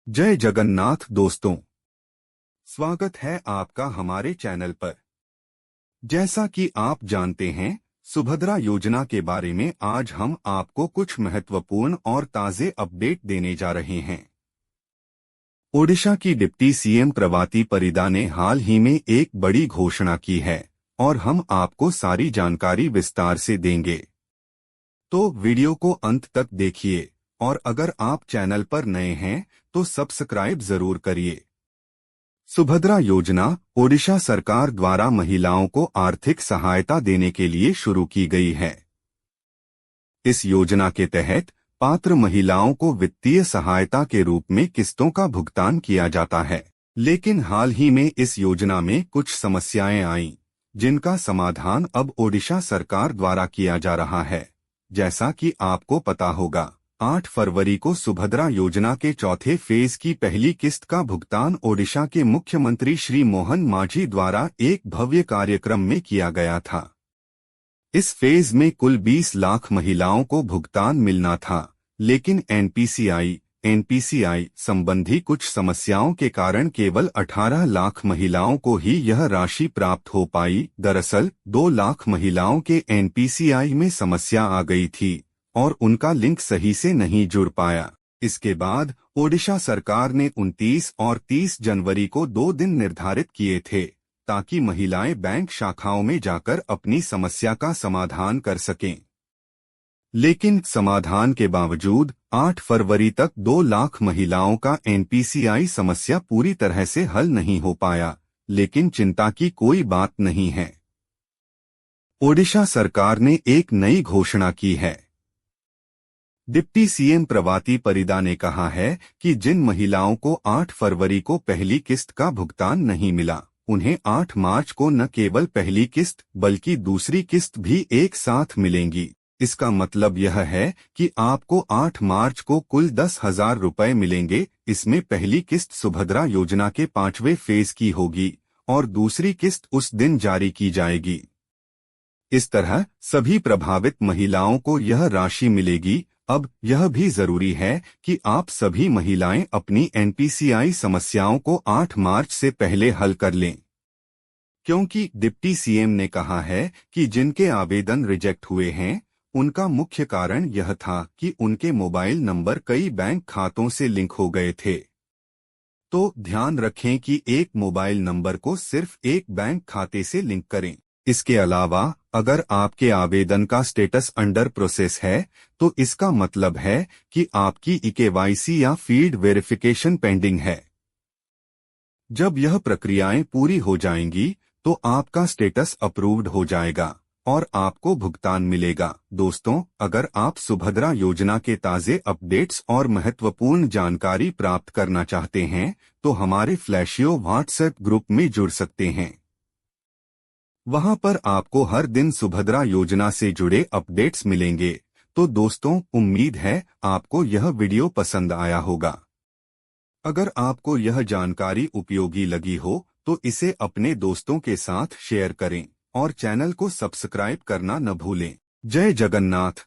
जय जगन्नाथ दोस्तों, स्वागत है आपका हमारे चैनल पर। जैसा कि आप जानते हैं, सुभद्रा योजना के बारे में आज हम आपको कुछ महत्वपूर्ण और ताज़े अपडेट देने जा रहे हैं। ओडिशा की डिप्टी सीएम प्रभाती परिदा ने हाल ही में एक बड़ी घोषणा की है और हम आपको सारी जानकारी विस्तार से देंगे। तो वीडियो को अंत तक देखिए और अगर आप चैनल पर नए हैं तो सब्सक्राइब जरूर करिए। सुभद्रा योजना ओडिशा सरकार द्वारा महिलाओं को आर्थिक सहायता देने के लिए शुरू की गई है। इस योजना के तहत पात्र महिलाओं को वित्तीय सहायता के रूप में किस्तों का भुगतान किया जाता है। लेकिन हाल ही में इस योजना में कुछ समस्याएं आईं, जिनका समाधान अब ओडिशा सरकार द्वारा किया जा रहा है। जैसा कि आपको पता होगा, 8 फरवरी को सुभद्रा योजना के चौथे फेज की पहली किस्त का भुगतान ओडिशा के मुख्यमंत्री श्री मोहन मांझी द्वारा एक भव्य कार्यक्रम में किया गया था। इस फेज में कुल 20 लाख महिलाओं को भुगतान मिलना था, लेकिन एनपीसीआई संबंधी कुछ समस्याओं के कारण केवल 18 लाख महिलाओं को ही यह राशि प्राप्त हो पाई। दरअसल 2 लाख महिलाओं के एनपीसीआई में समस्या आ गई थी और उनका लिंक सही से नहीं जुड़ पाया। इसके बाद ओडिशा सरकार ने 29 और 30 जनवरी को 2 दिन निर्धारित किए थे ताकि महिलाएं बैंक शाखाओं में जाकर अपनी समस्या का समाधान कर सकें। लेकिन समाधान के बावजूद 8 फरवरी तक 2 लाख महिलाओं का एनपीसीआई समस्या पूरी तरह से हल नहीं हो पाया। लेकिन चिंता की कोई बात नहीं है। ओडिशा सरकार ने एक नई घोषणा की है। डिप्टी सीएम प्रभाती परिदा ने कहा है कि जिन महिलाओं को 8 फरवरी को पहली किस्त का भुगतान नहीं मिला, उन्हें 8 मार्च को न केवल पहली किस्त बल्कि दूसरी किस्त भी एक साथ मिलेंगी। इसका मतलब यह है कि आपको 8 मार्च को कुल 10,000 रुपए मिलेंगे। इसमें पहली किस्त सुभद्रा योजना के 5वें फेज की होगी और दूसरी किस्त उस दिन जारी की जाएगी। इस तरह सभी प्रभावित महिलाओं को यह राशि मिलेगी। अब यह भी जरूरी है कि आप सभी महिलाएं अपनी एनपीसीआई समस्याओं को 8 मार्च से पहले हल कर लें, क्योंकि डिप्टी सीएम ने कहा है कि जिनके आवेदन रिजेक्ट हुए हैं, उनका मुख्य कारण यह था कि उनके मोबाइल नंबर कई बैंक खातों से लिंक हो गए थे। तो ध्यान रखें कि एक मोबाइल नंबर को सिर्फ एक बैंक खाते से लिंक करें। इसके अलावा अगर आपके आवेदन का स्टेटस अंडर प्रोसेस है, तो इसका मतलब है कि आपकी ईकेवाईसी या फील्ड वेरिफिकेशन पेंडिंग है। जब यह प्रक्रियाएं पूरी हो जाएंगी, तो आपका स्टेटस अप्रूव्ड हो जाएगा और आपको भुगतान मिलेगा। दोस्तों, अगर आप सुभद्रा योजना के ताज़े अपडेट्स और महत्वपूर्ण जानकारी प्राप्त करना चाहते हैं, तो हमारे फ्लैशियो व्हाट्सएप ग्रुप में जुड़ सकते हैं। वहां पर आपको हर दिन सुभद्रा योजना से जुड़े अपडेट्स मिलेंगे। तो दोस्तों, उम्मीद है आपको यह वीडियो पसंद आया होगा। अगर आपको यह जानकारी उपयोगी लगी हो तो इसे अपने दोस्तों के साथ शेयर करें और चैनल को सब्सक्राइब करना न भूलें। जय जगन्नाथ।